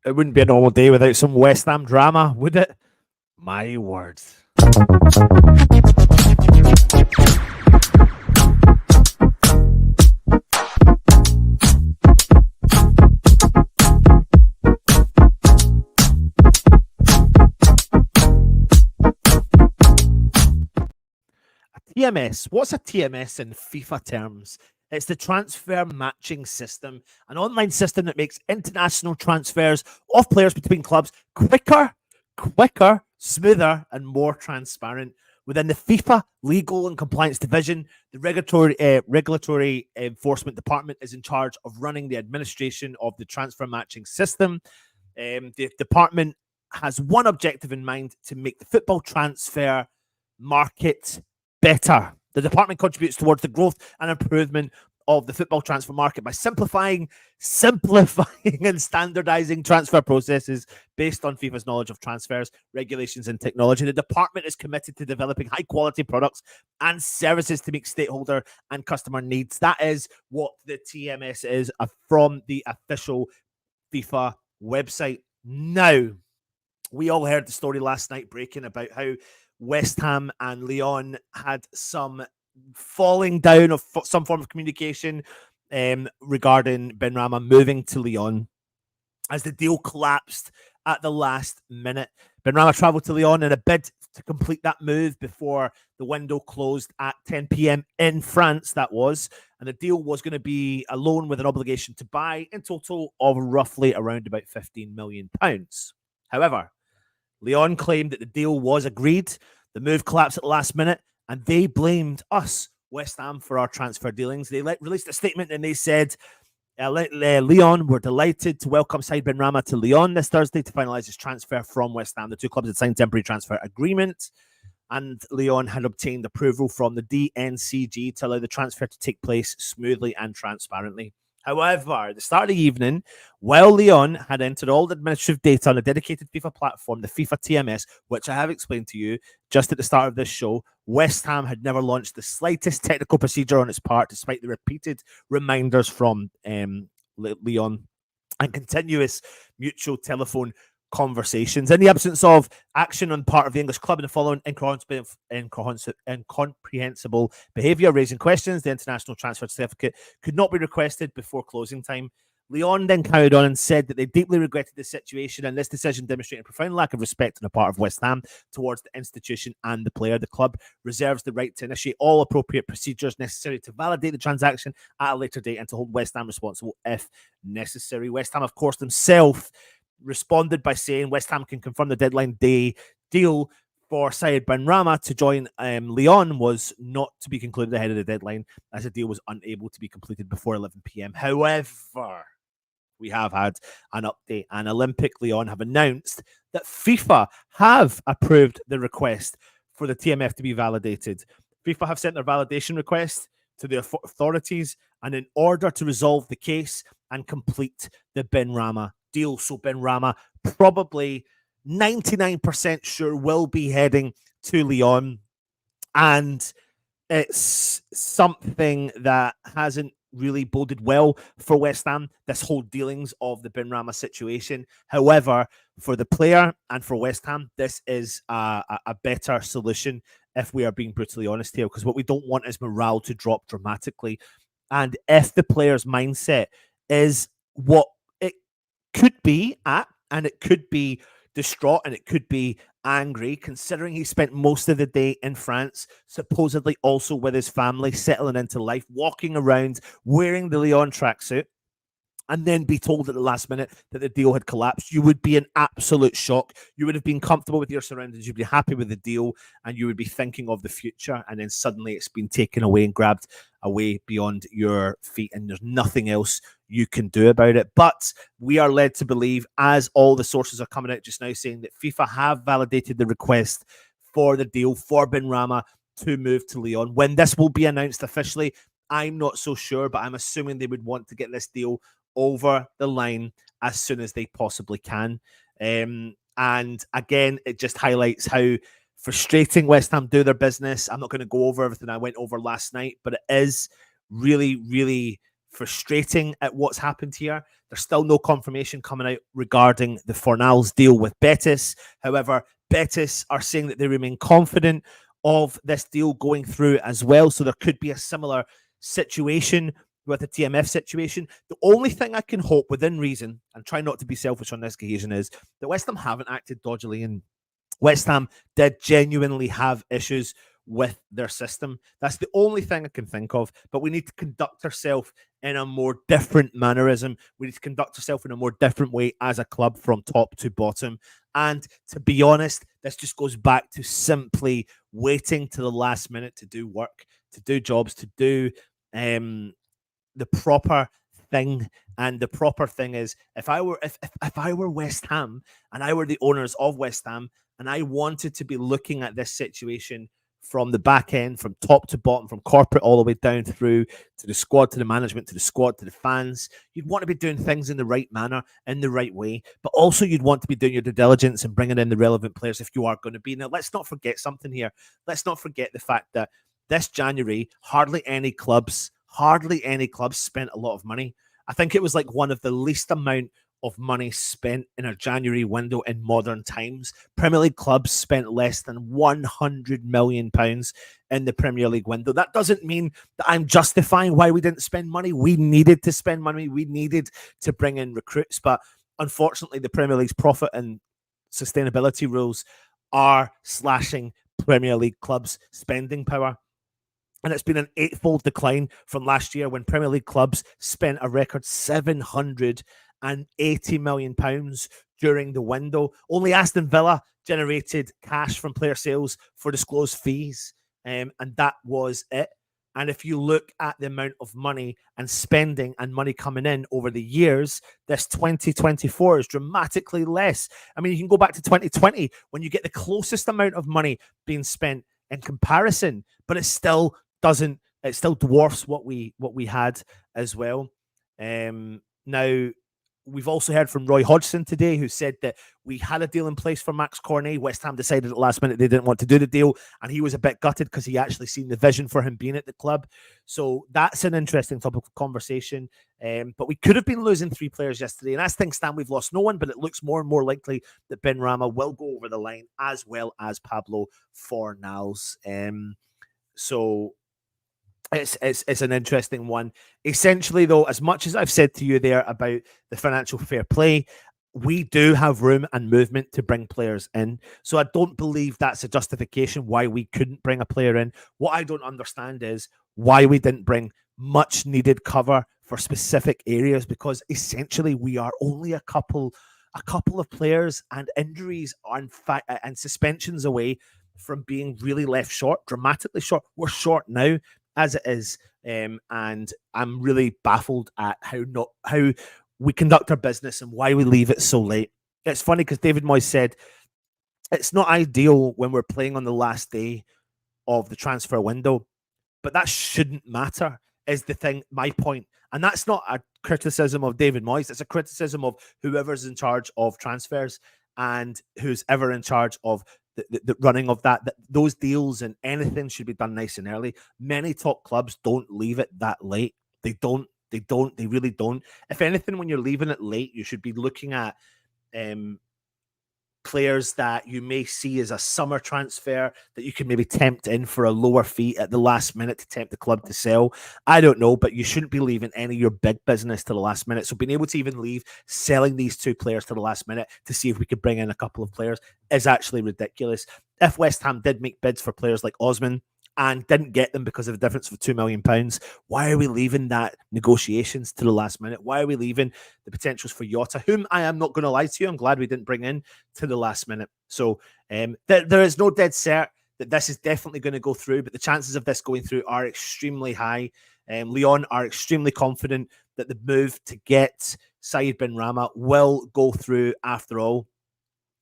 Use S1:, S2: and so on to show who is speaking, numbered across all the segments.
S1: It wouldn't be a normal day without some West Ham drama, would it? My words. TMS. What's a TMS in FIFA terms? It's the transfer matching system, an online system that makes international transfers of players between clubs quicker, smoother, and more transparent. Within the FIFA Legal and Compliance Division, the regulatory enforcement department is in charge of running the administration of the transfer matching system. The department has one objective in mind: to make the football transfer market better. The department contributes towards the growth and improvement of the football transfer market by simplifying and standardizing transfer processes based on FIFA's knowledge of transfers, regulations, and technology. The department is committed to developing high quality products and services to meet stakeholder and customer needs. That is what the TMS is from the official FIFA website. Now, we all heard the story last night breaking about how West Ham and Lyon had some falling down of some form of communication regarding Benrahma moving to Lyon as the deal collapsed at the last minute. Benrahma travelled to Lyon in a bid to complete that move before the window closed at 10 p.m. in France, that was. And the deal was going to be a loan with an obligation to buy in total of roughly around about £15 million. However, Lyon claimed that the deal was agreed. The move collapsed at the last minute, and they blamed us, West Ham, for our transfer dealings. They released a statement and they said, Lyon were delighted to welcome Said Benrahma to Lyon this Thursday to finalise his transfer from West Ham. The two clubs had signed temporary transfer agreement, and Lyon had obtained approval from the DNCG to allow the transfer to take place smoothly and transparently. However, at the start of the evening, while Lyon had entered all the administrative data on a dedicated FIFA platform, the FIFA TMS, which I have explained to you just at the start of this show, West Ham had never launched the slightest technical procedure on its part, despite the repeated reminders from Lyon and continuous mutual telephone conversations. In the absence of action on part of the English club in the following incomprehensible behaviour, raising questions, the international transfer certificate could not be requested before closing time. Lyon then carried on and said that they deeply regretted the situation, and this decision demonstrated a profound lack of respect on the part of West Ham towards the institution and the player. The club reserves the right to initiate all appropriate procedures necessary to validate the transaction at a later date and to hold West Ham responsible if necessary. West Ham, of course, themselves responded by saying West Ham can confirm the deadline day deal for Said Benrahma to join Lyon was not to be concluded ahead of the deadline, as the deal was unable to be completed before 11 p.m. However, we have had an update, and Olympic Lyon have announced that FIFA have approved the request for the TMF to be validated. FIFA have sent their validation request to the authorities, and in order to resolve the case and complete the Benrahma deal. So Benrahma probably 99% sure will be heading to Lyon, and it's something that hasn't really boded well for West Ham, this whole dealings of the Benrahma situation. However, for the player and for West Ham, this is a better solution, if we are being brutally honest here, because what we don't want is morale to drop dramatically. And if the player's mindset is what it could be at, and it could be distraught and it could be angry, considering he spent most of the day in France, supposedly also with his family, settling into life, walking around, wearing the Lyon tracksuit, and then be told at the last minute that the deal had collapsed, you would be in absolute shock. You would have been comfortable with your surroundings, you'd be happy with the deal, and you would be thinking of the future, and then suddenly it's been taken away and grabbed away beyond your feet, and there's nothing else you can do about it. But we are led to believe, as all the sources are coming out just now, saying that FIFA have validated the request for the deal for Benrahma to move to Lyon. When this will be announced officially, I'm not so sure, but I'm assuming they would want to get this deal over the line as soon as they possibly can. And again, it just highlights how frustrating West Ham do their business. I'm not going to go over everything I went over last night, but it is really, really frustrating at what's happened here. There's still no confirmation coming out regarding the Fornals deal with Betis. However, Betis are saying that they remain confident of this deal going through as well. So there could be a similar situation with the TMF situation. The only thing I can hope within reason, and try not to be selfish on this occasion, is that West Ham haven't acted dodgily, and West Ham did genuinely have issues with their system. That's the only thing I can think of. But we need to conduct ourselves in a more different mannerism. We need to conduct ourselves in a more different way as a club from top to bottom. And to be honest, this just goes back to simply waiting to the last minute to do work, to do jobs, to do the proper thing. And the proper thing is, if I were West Ham and I were the owners of West Ham and I wanted to be looking at this situation from the back end, from top to bottom, from corporate all the way down through to the squad, to the management, to the squad, to the fans, you'd want to be doing things in the right manner, in the right way, but also you'd want to be doing your due diligence and bringing in the relevant players if you are going to be. Now, let's not forget something here. Let's not forget the fact that this January, hardly any clubs spent a lot of money. I think it was like one of the least amount of money spent in a January window in modern times. Premier League clubs spent less than £100 million in the Premier League window. That doesn't mean that I'm justifying why we didn't spend money. We needed to spend money. We needed to bring in recruits. But unfortunately, the Premier League's profit and sustainability rules are slashing Premier League clubs' spending power. And it's been an eightfold decline from last year when Premier League clubs spent a record £780 million during the window. Only Aston Villa generated cash from player sales for disclosed fees, and that was it. And if you look at the amount of money and spending and money coming in over the years, this 2024 is dramatically less. I mean, you can go back to 2020 when you get the closest amount of money being spent in comparison, but it still dwarfs what we had as well. Now, we've also heard from Roy Hodgson today, who said that we had a deal in place for Max Cornet. West Ham decided at the last minute they didn't want to do the deal, and he was a bit gutted because he actually seen the vision for him being at the club. So that's an interesting topic of conversation. But we could have been losing 3 players yesterday, and as things stand, we've lost no one, but it looks more and more likely that Benrahma will go over the line, as well as Pablo Fornals. So it's an interesting one. Essentially, though, as much as I've said to you there about the financial fair play, we do have room and movement to bring players in. So I don't believe that's a justification why we couldn't bring a player in. What I don't understand is why we didn't bring much needed cover for specific areas, because essentially we are only a couple of players and injuries and suspensions away from being really left short, dramatically short. We're short now as it is, and I'm really baffled at how we conduct our business and why we leave it so late. It's funny because David Moyes said it's not ideal when we're playing on the last day of the transfer window, but that shouldn't matter, is the thing, my point. And that's not a criticism of David Moyes. It's a criticism of whoever's in charge of transfers and who's ever in charge of the running of that those deals, and anything should be done nice and early. Many top clubs don't leave it that late. They really don't. If anything, when you're leaving it late, you should be looking at players that you may see as a summer transfer that you can maybe tempt in for a lower fee at the last minute to tempt the club to sell. I don't know, but you shouldn't be leaving any of your big business to the last minute. So being able to even leave selling these 2 players to the last minute to see if we could bring in a couple of players is actually ridiculous. If West Ham did make bids for players like Osman and didn't get them because of the difference of £2 million, why are we leaving that negotiations to the last minute? Why are we leaving the potentials for Jota, whom I am not going to lie to you, I'm glad we didn't bring in, to the last minute? So there is no dead cert that this is definitely going to go through, but the chances of this going through are extremely high. Lyon are extremely confident that the move to get Saïd Benrahma will go through after all.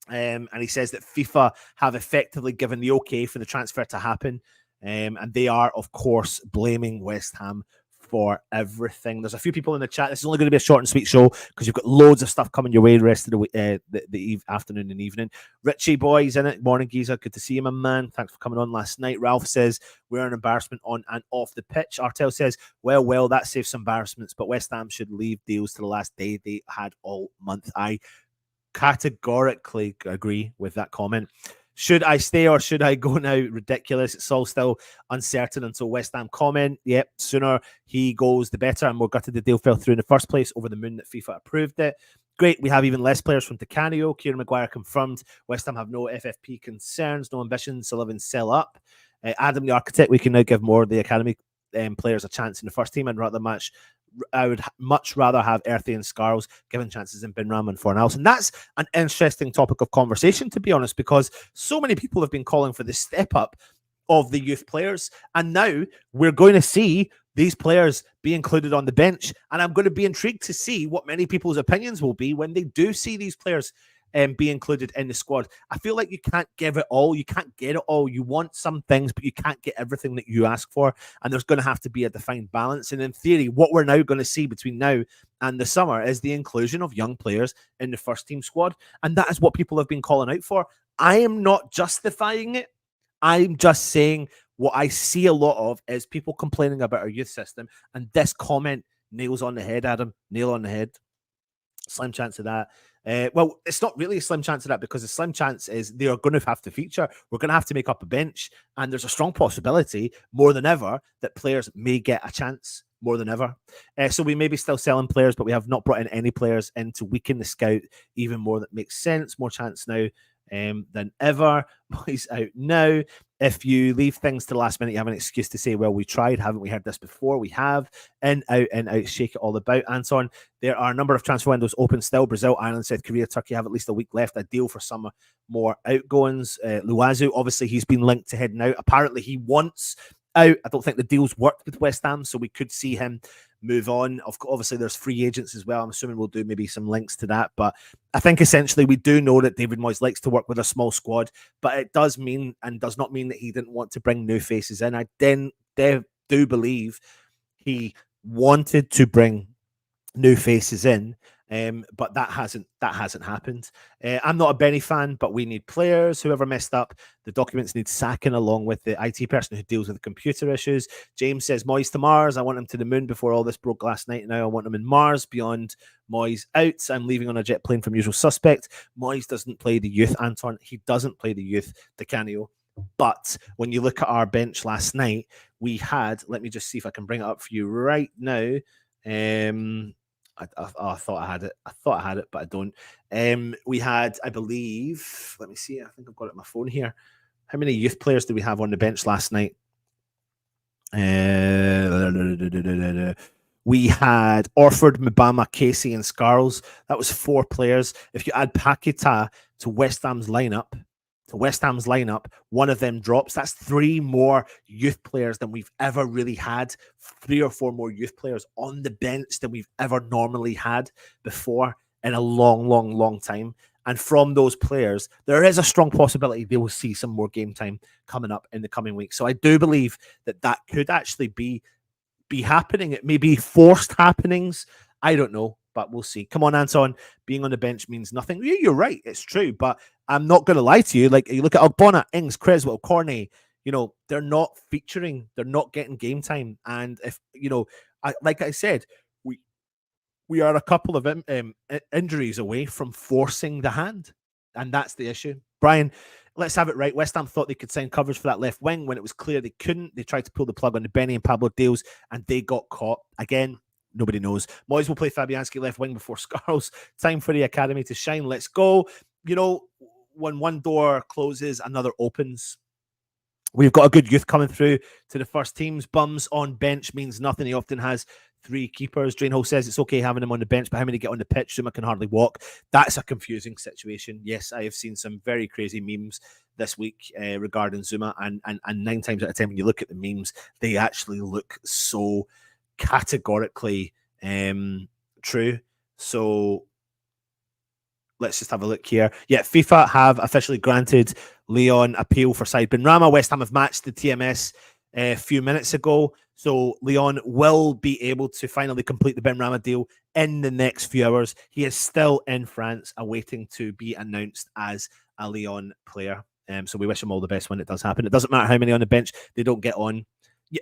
S1: And he says that FIFA have effectively given the okay for the transfer to happen. And they are, of course, blaming West Ham for everything. There's a few people in the chat. This is only going to be a short and sweet show because you've got loads of stuff coming your way the rest of the afternoon and evening. Richie boy's in it. Morning, Giza. Good to see you, my man. Thanks for coming on last night. Ralph says, we're an embarrassment on and off the pitch. Artel says, well, that saves some embarrassments, but West Ham should leave deals to the last day they had all month. I categorically agree with that comment. Should I stay or should I go now? Ridiculous. It's all still uncertain until West Ham comment. Yep, sooner he goes, the better. And we're gutted the deal fell through in the first place. Over the moon that FIFA approved it. Great. We have even less players from Canio. Kieran Maguire confirmed. West Ham have no FFP concerns, no ambitions to live and sell up. Adam the Architect, we can now give more of the academy players a chance in the first team and rather match. I would much rather have Earthy and Scarles given chances in Benrahma and Fornals. And that's an interesting topic of conversation, to be honest, because so many people have been calling for the step up of the youth players. And now we're going to see these players be included on the bench. And I'm going to be intrigued to see what many people's opinions will be when they do see these players be included in the squad. I feel like you can't give it all. You can't get it all. You want some things, but you can't get everything that you ask for. And there's going to have to be a defined balance. And in theory, what we're now going to see between now and the summer is the inclusion of young players in the first team squad. And that is what people have been calling out for. I am not justifying it. I'm just saying what I see a lot of is people complaining about our youth system. And this comment nails on the head, Adam. Nail on the head. Slim chance of that. Well, it's not really a slim chance of that because the slim chance is they are going to have to feature. We're going to have to make up a bench. And there's a strong possibility, more than ever, that players may get a chance more than ever. So we may be still selling players, but we have not brought in any players in to weaken the scout even more. That makes sense. More chance now than ever. He's out now. If you leave things to the last minute, you have an excuse to say, well, we tried. Haven't we heard this before? We have. In, out, shake it all about. Anton, there are a number of transfer windows open still. Brazil, Ireland, South Korea, Turkey have at least a week left. A deal for some more outgoings. Luazu, obviously, he's been linked to heading out. Apparently, he wants out. I don't think the deal's worked with West Ham, so we could see him move on. Obviously, there's free agents as well. I'm assuming we'll do maybe some links to that. But I think essentially we do know that David Moyes likes to work with a small squad, but it does mean and does not mean that he didn't want to bring new faces in. I then do believe he wanted to bring new faces in, but that hasn't happened. I'm not a Benny fan, but we need players. Whoever messed up the documents need sacking, along with the IT person who deals with the computer issues. James says Moyes to Mars. I want him to the moon before all this broke last night. Now I want him in Mars. Beyond Moyes out. I'm leaving on a jet plane from Usual Suspect. Moyes doesn't play the youth, Anton. He doesn't play the youth, Di Canio. But when you look at our bench last night, we had, let me just see if I can bring it up for you right now. I thought I had it. I had it, but I don't. We had, I believe, let me see. I think I've got it on my phone here. How many youth players did we have on the bench last night? We had Orford, Mbama, Casey, and Scarles. That was 4 players. If you add Paqueta to West Ham's lineup, one of them drops. That's 3 more youth players than we've ever really had. 3 or 4 more youth players on the bench than we've ever normally had before in a long time. And from those players, there is a strong possibility they will see some more game time coming up in the coming weeks. So I do believe that could actually be happening. It may be forced happenings. I don't know, but we'll see. Come on, Anton. Being on the bench means nothing. You're right. It's true. But I'm not going to lie to you. Like, you look at Ogbonna, Ings, Creswell, Corney, they're not featuring. They're not getting game time. And if, like I said, we are a couple of injuries away from forcing the hand. And that's the issue. Brian, let's have it right. West Ham thought they could sign coverage for that left wing when it was clear they couldn't. They tried to pull the plug on the Benny and Pablo deals, and they got caught. Again, nobody knows. Moyes will play Fabianski left wing before Scarles. Time for the academy to shine. Let's go. When one door closes, another opens. We've got a good youth coming through to the first teams. Bums on bench means nothing. He often has 3 keepers. Drainhole says it's okay having him on the bench, but how many get on the pitch? Zuma can hardly walk. That's a confusing situation. Yes, I have seen some very crazy memes this week regarding Zuma, and 9 times out of 10, when you look at the memes, they actually look so categorically true. So let's just have a look here. Yeah, FIFA have officially granted Lyon appeal for side Benrahma. West Ham have matched the TMS a few minutes ago. So Lyon will be able to finally complete the Benrahma deal in the next few hours. He is still in France, awaiting to be announced as a Lyon player. So we wish him all the best when it does happen. It doesn't matter how many on the bench, they don't get on. Yeah,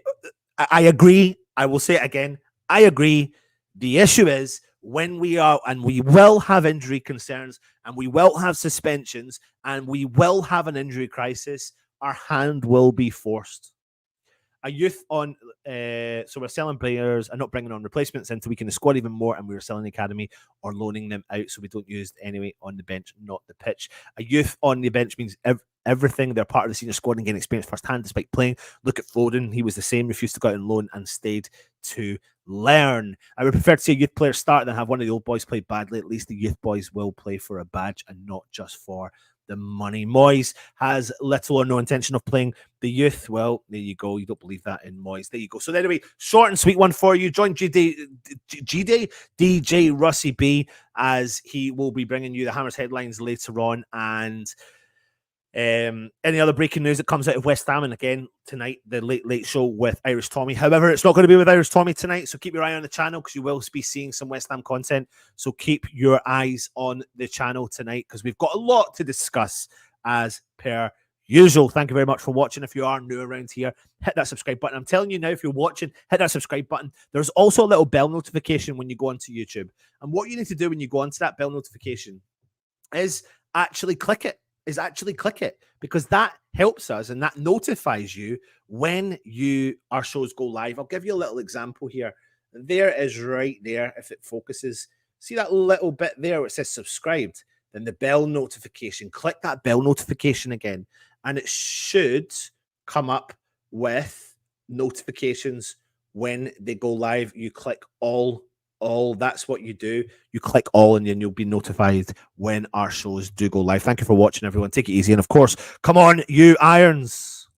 S1: I agree. I will say it again. I agree. The issue is when we are, and we will have injury concerns, and we will have suspensions, and we will have an injury crisis, our hand will be forced. A youth on, so we're selling players and not bringing on replacements in to weaken the squad even more, and we're selling the academy or loaning them out so we don't use it anyway on the bench, not the pitch. A youth on the bench means everything. They're part of the senior squad and getting experience firsthand despite playing. Look at Foden. He was the same, refused to go out on loan and stayed to learn. I would prefer to see a youth player start than have one of the old boys play badly. At least the youth boys will play for a badge and not just for the money. Moyes has little or no intention of playing the youth. Well, there you go. You don't believe that in Moyes. There you go. So anyway, short and sweet one for you. Join DJ Russie B, as he will be bringing you the Hammers headlines later on, and any other breaking news that comes out of West Ham, and again tonight the late show with Irish Tommy. However, it's not going to be with Irish Tommy tonight, so keep your eye on the channel because you will be seeing some West Ham content. So keep your eyes on the channel tonight because we've got a lot to discuss as per usual. Thank you very much for watching. If you are new around here, hit that subscribe button. I'm telling you now, if you're watching, hit that subscribe button. There's also a little bell notification when you go onto YouTube, and what you need to do when you go onto that bell notification is actually click it. Because that helps us and that notifies you when our shows go live. I'll give you a little example here. There is right there, if it focuses. See that little bit there where it says subscribed? Then the bell notification. Click that bell notification again, and it should come up with notifications when they go live. You click all, that's what you do. You click all, and then you'll be notified when our shows do go live. Thank you for watching, everyone. Take it easy, and of course, come on, you Irons.